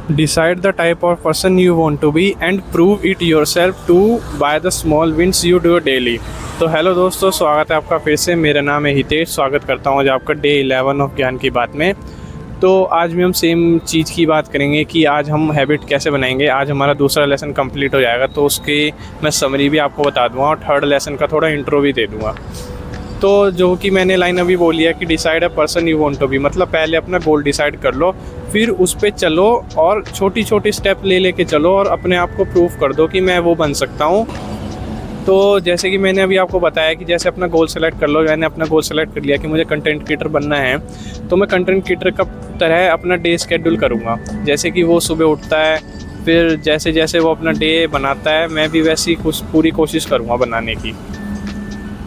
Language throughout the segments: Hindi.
Decide the type of person you want to be and prove it yourself to by the small wins you do daily। तो हेलो दोस्तों, स्वागत है आपका फिर से। मेरा नाम है हितेश। स्वागत करता हूँ आज आपका डे 11 ऑफ ज्ञान की बात में। तो आज भी हम सेम चीज़ की बात करेंगे कि आज हम हैबिट कैसे बनाएंगे। आज हमारा दूसरा लेसन कंप्लीट हो जाएगा, तो उसकी मैं समरी भी आपको बता दूँगा और थर्ड लेसन का थोड़ा इंट्रो भी दे दूँगा। तो जो कि मैंने लाइन अभी बोली है कि decide a person you want to be, मतलब पहले अपना गोल डिसाइड कर लो, फिर उस पर चलो और छोटी छोटी स्टेप लेके चलो और अपने आप को प्रूव कर दो कि मैं वो बन सकता हूँ। तो जैसे कि मैंने अभी आपको बताया कि जैसे अपना गोल सेलेक्ट कर लो। मैंने अपना गोल सेलेक्ट कर लिया कि मुझे कंटेंट क्रिएटर बनना है, तो मैं कंटेंट क्रिएटर का तरह अपना डे स्केड्यूल करूँगा। जैसे कि वो सुबह उठता है, फिर जैसे जैसे वो अपना डे बनाता है, मैं भी वैसी कुछ पूरी कोशिश करूँगा बनाने की।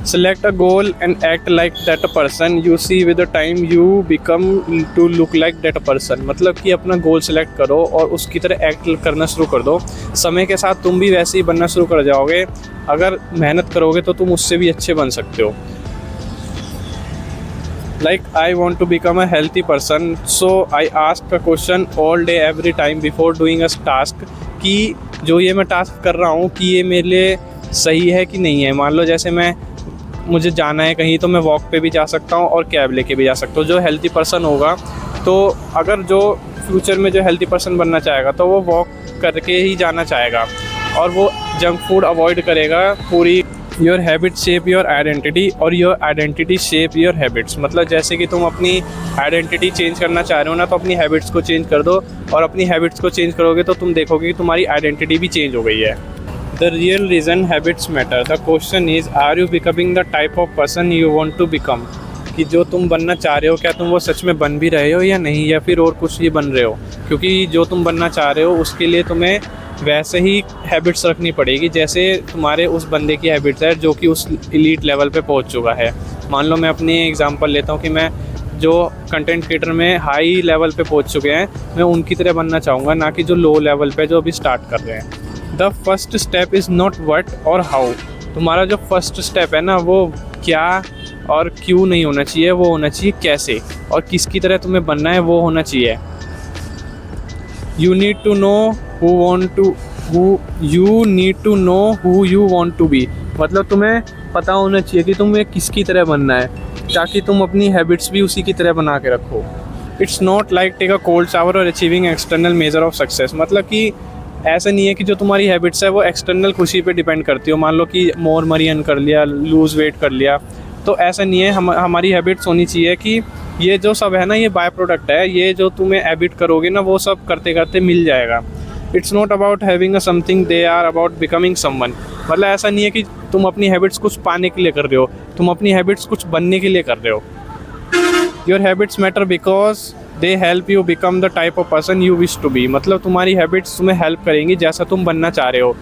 Select a goal and act like that person you see with the time you become to look like that person। मतलब कि अपना गोल सेलेक्ट करो और उसकी तरह एक्ट करना शुरू कर दो। समय के साथ तुम भी वैसे ही बनना शुरू कर जाओगे। अगर मेहनत करोगे तो तुम उससे भी अच्छे बन सकते हो। Like I want to become a healthy person, so I ask a question all day every time before doing a task कि जो ये मैं टास्क कर रहा हूँ कि ये मेरे लिए सही है कि नहीं है। मान लो जैसे मुझे जाना है कहीं, तो मैं वॉक पे भी जा सकता हूँ और कैब लेके भी जा सकता हूँ। जो हेल्दी पर्सन होगा, तो अगर जो फ्यूचर में जो हेल्दी पर्सन बनना चाहेगा तो वो वॉक करके ही जाना चाहेगा और वो जंक फूड अवॉइड करेगा। पूरी your habit shape your identity और your identity shape your habits. मतलब जैसे कि तुम अपनी आइडेंटिटी चेंज करना चाह रहे हो ना, तो अपनी हैबिट्स को चेंज कर दो, और अपनी हैबिट्स को चेंज करोगे तो तुम देखोगे कि तुम्हारी आइडेंटिटी भी चेंज हो गई है। The real reason habits matter. The question is, are you becoming the type of person you want to become? कि जो तुम बनना चाह रहे हो, क्या तुम वो सच में बन भी रहे हो या नहीं, या फिर और कुछ ही बन रहे हो। क्योंकि जो तुम बनना चाह रहे हो उसके लिए तुम्हें वैसे ही हैबिट्स रखनी पड़ेगी जैसे तुम्हारे उस बंदे की हैबिट्स है जो कि उस एलीट लेवल पे पहुंच चुका है। मान लो मैं अपनी एग्जांपल लेता हूँ कि मैं जो कंटेंट क्रिएटर में हाई लेवल पे पहुँच चुके हैं, मैं उनकी तरह बनना चाहूँगा, ना कि जो लो लेवल पे जो अभी स्टार्ट कर रहे हैं। The first step is not what और हाउ। तुम्हारा जो फर्स्ट स्टेप है ना, वो क्या और क्यों नहीं होना चाहिए, वो होना चाहिए कैसे और किसकी तरह तुम्हें बनना है, वो होना चाहिए। You need to know who you want to be. मतलब तुम्हें पता होना चाहिए कि तुम्हें किसकी तरह बनना है, ताकि तुम अपनी हैबिट्स भी उसी की तरह बना के रखो। It's not like take a cold shower और achieving external measure of success. मतलब कि ऐसा नहीं है कि जो तुम्हारी हैबिट्स है वो एक्सटर्नल खुशी पे डिपेंड करती हो। मान लो कि मोर मनी अर्न कर लिया, लूज़ वेट कर लिया, तो ऐसा नहीं है। हमारी हैबिट्स होनी चाहिए कि ये जो सब है ना, ये बाय प्रोडक्ट है। ये जो तुम्हें हैबिट करोगे ना, वो सब करते करते मिल जाएगा। It's not about having a something, they are about becoming someone. मतलब ऐसा नहीं है कि तुम अपनी हैबिट्स कुछ पाने के लिए कर रहे हो, तुम अपनी हैबिट्स कुछ बनने के लिए कर रहे हो। Your habits matter because they help you become the type of person you wish to be. मतलब तुम्हारी हैबिट्स तुम्हें हेल्प करेंगी जैसा तुम बनना चाह रहे हो,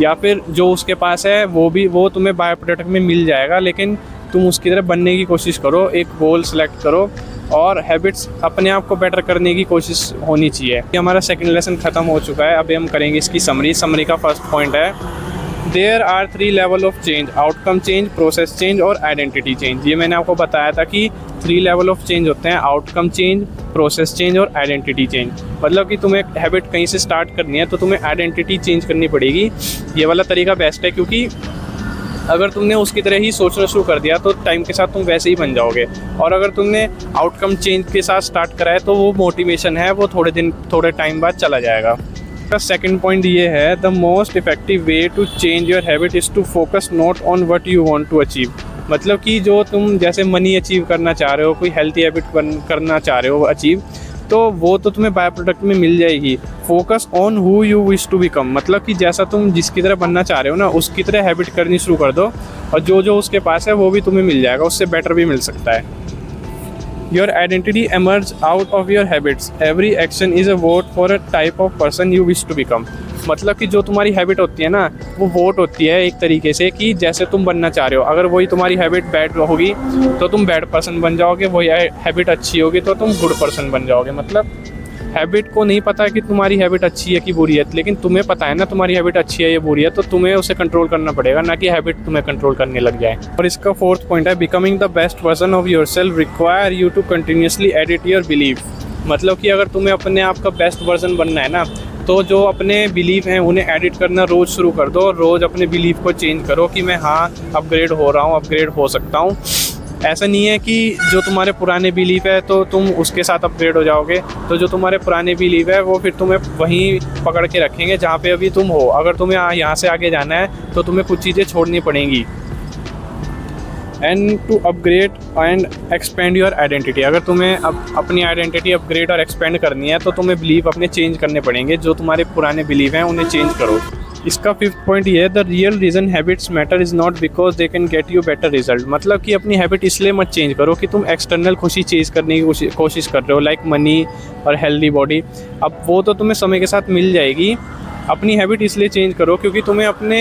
या फिर जो उसके पास है वो तुम्हें बाय प्रोडक्ट में मिल जाएगा, लेकिन तुम उसकी तरह बनने की कोशिश करो। एक गोल सेलेक्ट करो और हैबिट्स अपने आप को बेटर करने की कोशिश होनी चाहिए। ये हमारा सेकंड लेसन ख़त्म हो चुका है। अभी हम करेंगे इसकी समरी का फर्स्ट पॉइंट है, there are 3 level of change, outcome change, process change और आइडेंटिटी चेंज। ये मैंने आपको बताया था कि 3 लेवल ऑफ चेंज होते हैं, आउटकम चेंज, प्रोसेस चेंज और आइडेंटिटी चेंज। मतलब कि तुम्हें हैबिट कहीं से स्टार्ट करनी है तो तुम्हें आइडेंटिटी चेंज करनी पड़ेगी। ये वाला तरीका बेस्ट है, क्योंकि अगर तुमने उसकी तरह ही सोचना शुरू कर दिया तो टाइम के साथ तुम वैसे ही बन जाओगे। और अगर तुमने आउटकम चेंज के साथ स्टार्ट करा है तो वो मोटिवेशन है, वो थोड़े टाइम बाद चला जाएगा। का सेकंड पॉइंट ये है, the most effective way to change your habit is to focus not on what you want to achieve. मतलब कि जो तुम जैसे मनी अचीव करना चाह रहे हो, कोई हेल्थी हैबिट करना चाह रहे हो अचीव, तो वो तो तुम्हें बाय प्रोडक्ट में मिल जाएगी। Focus on who you wish to become. मतलब कि जैसा तुम जिसकी तरह बनना चाह रहे हो ना, उसकी तरह हैबिट करनी शुरू कर दो, और जो उसके पास है वो भी तुम्हें मिल जाएगा, उससे बेटर भी मिल सकता है। Your identity emerge out of your habits, every action is a vote for a type of person you wish to become. मतलब कि जो तुम्हारी हैबिट होती है ना, वो वोट होती है एक तरीके से कि जैसे तुम बनना चाह रहे हो। अगर वही तुम्हारी हैबिट बैड होगी तो तुम बैड पर्सन बन जाओगे, वही हैबिट अच्छी होगी तो तुम गुड पर्सन बन जाओगे। मतलब हैबिट को नहीं पता कि तुम्हारी हैबिट अच्छी है कि बुरी है, लेकिन तुम्हें पता है ना तुम्हारी हैबिट अच्छी है या बुरी है, तो तुम्हें उसे कंट्रोल करना पड़ेगा, ना कि हैबिट तुम्हें कंट्रोल करने लग जाए। और इसका फोर्थ पॉइंट है, becoming the best version of yourself require you to continuously edit your belief. मतलब कि अगर तुम्हें अपने आप का बेस्ट वर्जन बनना है ना, तो जो अपने बिलीव हैं उन्हें एडिट करना रोज़ शुरू कर दो, और रोज़ अपने बिलीव को चेंज करो कि मैं हाँ अपग्रेड हो रहा हूँ, अपग्रेड हो सकता हूँ। ऐसा नहीं है कि जो तुम्हारे पुराने बिलीव है तो तुम उसके साथ अपग्रेड हो जाओगे, तो जो तुम्हारे पुराने बिलीव है वो फिर तुम्हें वहीं पकड़ के रखेंगे जहाँ पे अभी तुम हो। अगर तुम्हें यहाँ से आगे जाना है तो तुम्हें कुछ चीज़ें छोड़नी पड़ेंगी। And to upgrade and expand your identity, अगर तुम्हें अपनी आइडेंटिटी अपग्रेड और एक्सपेंड करनी है तो तुम्हें बिलीव अपने चेंज करने पड़ेंगे। जो तुम्हारे पुराने बिलीव हैं उन्हें चेंज करो। इसका 5th पॉइंट ये है, the real reason habits matter is not because they can get you better result. मतलब कि अपनी हैबिट इसलिए मत चेंज करो कि तुम एक्सटर्नल खुशी चेंज करने की कोशिश कर रहे हो, लाइक मनी और हेल्दी बॉडी। अब वो तो तुम्हें समय के साथ मिल जाएगी। अपनी हैबिट इसलिए चेंज करो क्योंकि तुम्हें अपने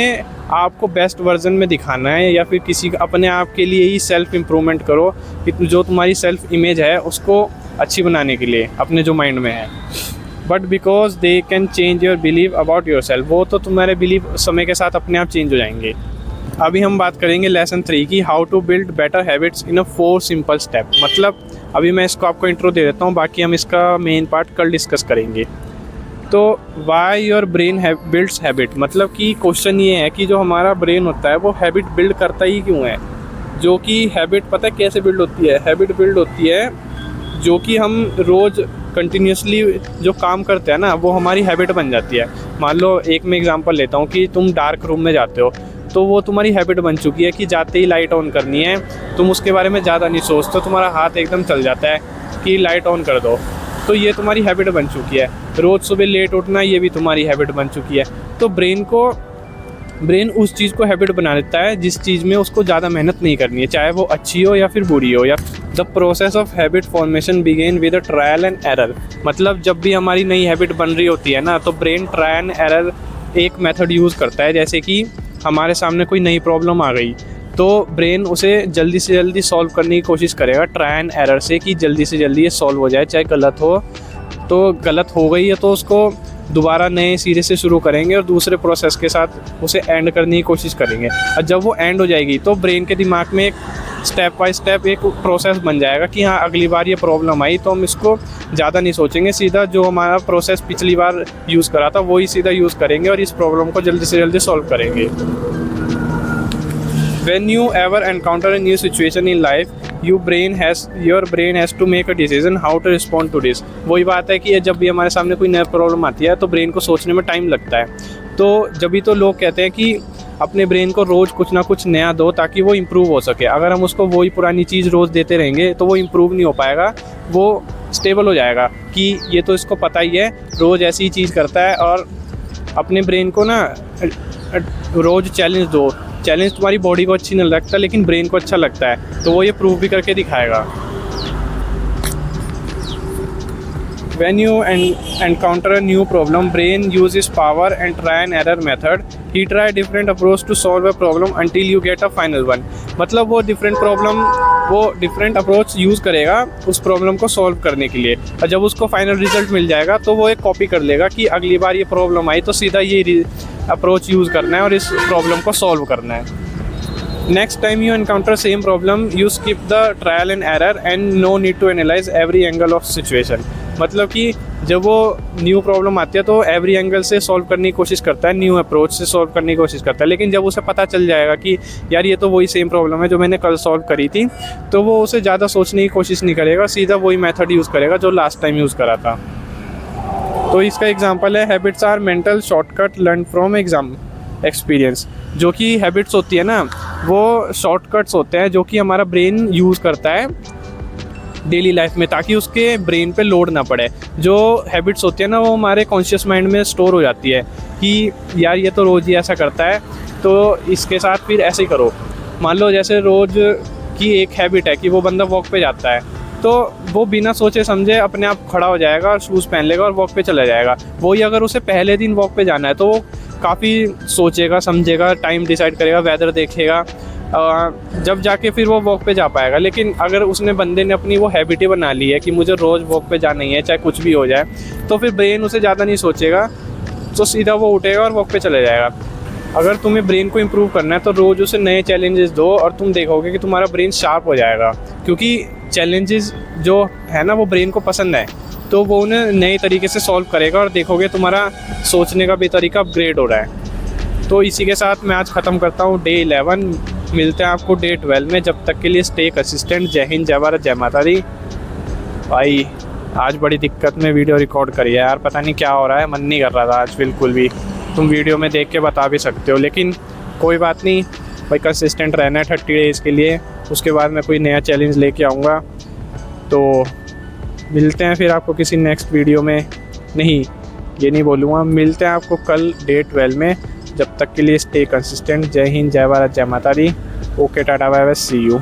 आप को बेस्ट वर्जन में दिखाना है, या फिर किसी अपने आप के लिए ही सेल्फ इम्प्रूवमेंट करो कि जो तुम्हारी सेल्फ इमेज है उसको अच्छी बनाने के लिए अपने जो माइंड में है। But because they can change your believe about your self, वो तो तुम्हारे बिलीव समय के साथ अपने आप चेंज हो जाएंगे। अभी हम बात करेंगे लेसन 3 की, how to build better habits in a 4 simple step. मतलब अभी मैं इसको आपको इंट्रो दे देता हूँ, बाकी हम इसका मेन पार्ट कल डिस्कस करेंगे। तो why your brain builds habit, मतलब कि क्वेश्चन ये है कि जो हमारा ब्रेन होता है वो हैबिट बिल्ड करता ही क्यों है। जो कि हैबिट पता है कैसे बिल्ड होती है, हैबिट बिल्ड होती है जो कि हम रोज़ कंटिन्यूसली जो काम करते हैं ना वो हमारी हैबिट बन जाती है। मान लो एक मैं एग्जांपल लेता हूँ कि तुम डार्क रूम में जाते हो, तो वो तुम्हारी हैबिट बन चुकी है कि जाते ही लाइट ऑन करनी है, तुम उसके बारे में ज़्यादा नहीं सोचते, तुम्हारा हाथ एकदम चल जाता है कि लाइट ऑन कर दो। तो ये तुम्हारी हैबिट बन चुकी है। रोज़ सुबह लेट उठना, ये भी तुम्हारी हैबिट बन चुकी है। तो ब्रेन उस चीज़ को हैबिट बना देता है जिस चीज़ में उसको ज़्यादा मेहनत नहीं करनी है, चाहे वो अच्छी हो या फिर बुरी हो। या the process of habit formation begin with a trial and error. मतलब जब भी हमारी नई हैबिट बन रही होती है ना, तो ब्रेन ट्रायल एंड एरर एक मेथड यूज़ करता है। जैसे कि हमारे सामने कोई नई प्रॉब्लम आ गई तो ब्रेन उसे जल्दी से जल्दी सॉल्व करने की कोशिश करेगा ट्राई एंड एरर से, कि जल्दी से जल्दी ये सॉल्व हो जाए। चाहे गलत हो तो गलत हो गई है तो उसको दोबारा नए सिरे से शुरू करेंगे और दूसरे प्रोसेस के साथ उसे एंड करने की कोशिश करेंगे। और जब वो एंड हो जाएगी तो ब्रेन के दिमाग में एक स्टेप बाय स्टेप एक प्रोसेस बन जाएगा कि हाँ अगली बार ये प्रॉब्लम आई तो हम इसको ज़्यादा नहीं सोचेंगे, सीधा जो हमारा प्रोसेस पिछली बार यूज़ करा था वही सीधा यूज़ करेंगे और इस प्रॉब्लम को जल्दी से जल्दी सॉल्व करेंगे। When you ever encounter a new situation in life, your brain has to make a decision how to respond to this। वही बात है कि ये जब भी हमारे सामने कोई नई प्रॉब्लम आती है तो ब्रेन को सोचने में टाइम लगता है। तो जब भी तो लोग कहते हैं कि अपने ब्रेन को रोज़ कुछ ना कुछ नया दो ताकि वो इम्प्रूव हो सके। अगर हम उसको वही पुरानी चीज़ रोज़ देते रहेंगे तो वो इम्प्रूव नहीं हो पाएगा, वो स्टेबल हो जाएगा कि ये तो इसको पता ही है, रोज़ ऐसी ही चीज़ करता है। और अपने ब्रेन को ना रोज़ चैलेंज दो। चैलेंज तुम्हारी बॉडी को अच्छी नहीं लगता लेकिन ब्रेन को अच्छा लगता है, तो वो ये प्रूव भी करके दिखाएगा। When you encounter a new problem, brain uses power and try and error method. He try different approach to solve a problem until you get a final one। मतलब वो different approach यूज़ करेगा उस प्रॉब्लम को सॉल्व करने के लिए, और जब उसको फाइनल रिजल्ट मिल जाएगा तो वो एक कॉपी कर लेगा कि अगली बार ये प्रॉब्लम आई तो सीधा ये अप्रोच यूज़ करना है और इस प्रॉब्लम को सॉल्व करना है। Next time you encounter same problem, you skip the trial and error and no need to analyze every angle of situation। मतलब कि जब वो न्यू प्रॉब्लम आती है तो एवरी एंगल से सॉल्व करने की कोशिश करता है, न्यू अप्रोच से सॉल्व करने की कोशिश करता है। लेकिन जब उसे पता चल जाएगा कि यार ये तो वही सेम प्रॉब्लम है जो मैंने कल सॉल्व करी थी, तो वो उसे ज़्यादा सोचने की कोशिश नहीं करेगा, सीधा वही मेथड यूज़ करेगा जो लास्ट टाइम यूज़ करा था। तो इसका एग्जाम्पल है habits are mental shortcut learn from experience. जो कि हैबिट्स होती है ना वो शॉर्टकट्स होते हैं जो कि हमारा ब्रेन यूज़ करता है डेली लाइफ में ताकि उसके ब्रेन पे लोड ना पड़े। जो हैबिट्स होती है ना वो हमारे कॉन्शियस माइंड में स्टोर हो जाती है कि यार ये तो रोज़ ही ऐसा करता है तो इसके साथ फिर ऐसे ही करो। मान लो जैसे रोज़ की एक हैबिट है कि वो बंदा वॉक पे जाता है, तो वो बिना सोचे समझे अपने आप खड़ा हो जाएगा और शूज़ पहन लेगा और वॉक पे चला जाएगा। वही अगर उसे पहले दिन वॉक पे जाना है तो वो काफ़ी सोचेगा, समझेगा, टाइम डिसाइड करेगा, वेदर देखेगा, जब जाके फिर वो वॉक पे जा पाएगा। लेकिन अगर उसने बंदे ने अपनी वो हैबिट ही बना ली है कि मुझे रोज़ वॉक पे जाना ही है चाहे कुछ भी हो जाए, तो फिर ब्रेन उसे ज़्यादा नहीं सोचेगा, तो सीधा वो उठेगा और वॉक पे चले जाएगा। अगर तुम्हें ब्रेन को इम्प्रूव करना है तो रोज़ उसे नए चैलेंजेस दो और तुम देखोगे कि तुम्हारा ब्रेन शार्प हो जाएगा, क्योंकि चैलेंजेस जो है ना वो ब्रेन को पसंद है। तो वो उन्हें नए तरीके से सॉल्व करेगा और देखोगे तुम्हारा सोचने का भी तरीका अपग्रेड हो रहा है। तो इसी के साथ मैं आज ख़त्म करता हूँ डे 11। मिलते हैं आपको डे 12 में। जब तक के लिए स्टे कंसिस्टेंट। जय हिंद, जय भारत, जय माता दी। भाई आज बड़ी दिक्कत में वीडियो रिकॉर्ड करी है यार, पता नहीं क्या हो रहा है, मन नहीं कर रहा था आज बिल्कुल भी। तुम वीडियो में देख के बता भी सकते हो, लेकिन कोई बात नहीं भाई, कंसिस्टेंट रहना है 30 डेज़ के लिए। उसके बाद मैं कोई नया चैलेंज लेके आऊँगा। तो मिलते हैं फिर आपको किसी नेक्स्ट वीडियो में। नहीं, ये नहीं बोलूँगा, मिलते हैं आपको कल डे 12 में। जब तक के लिए स्टे कंसिस्टेंट। जय हिंद, जय भारत, जय माता दी। Okay, tata, bye bye, see you.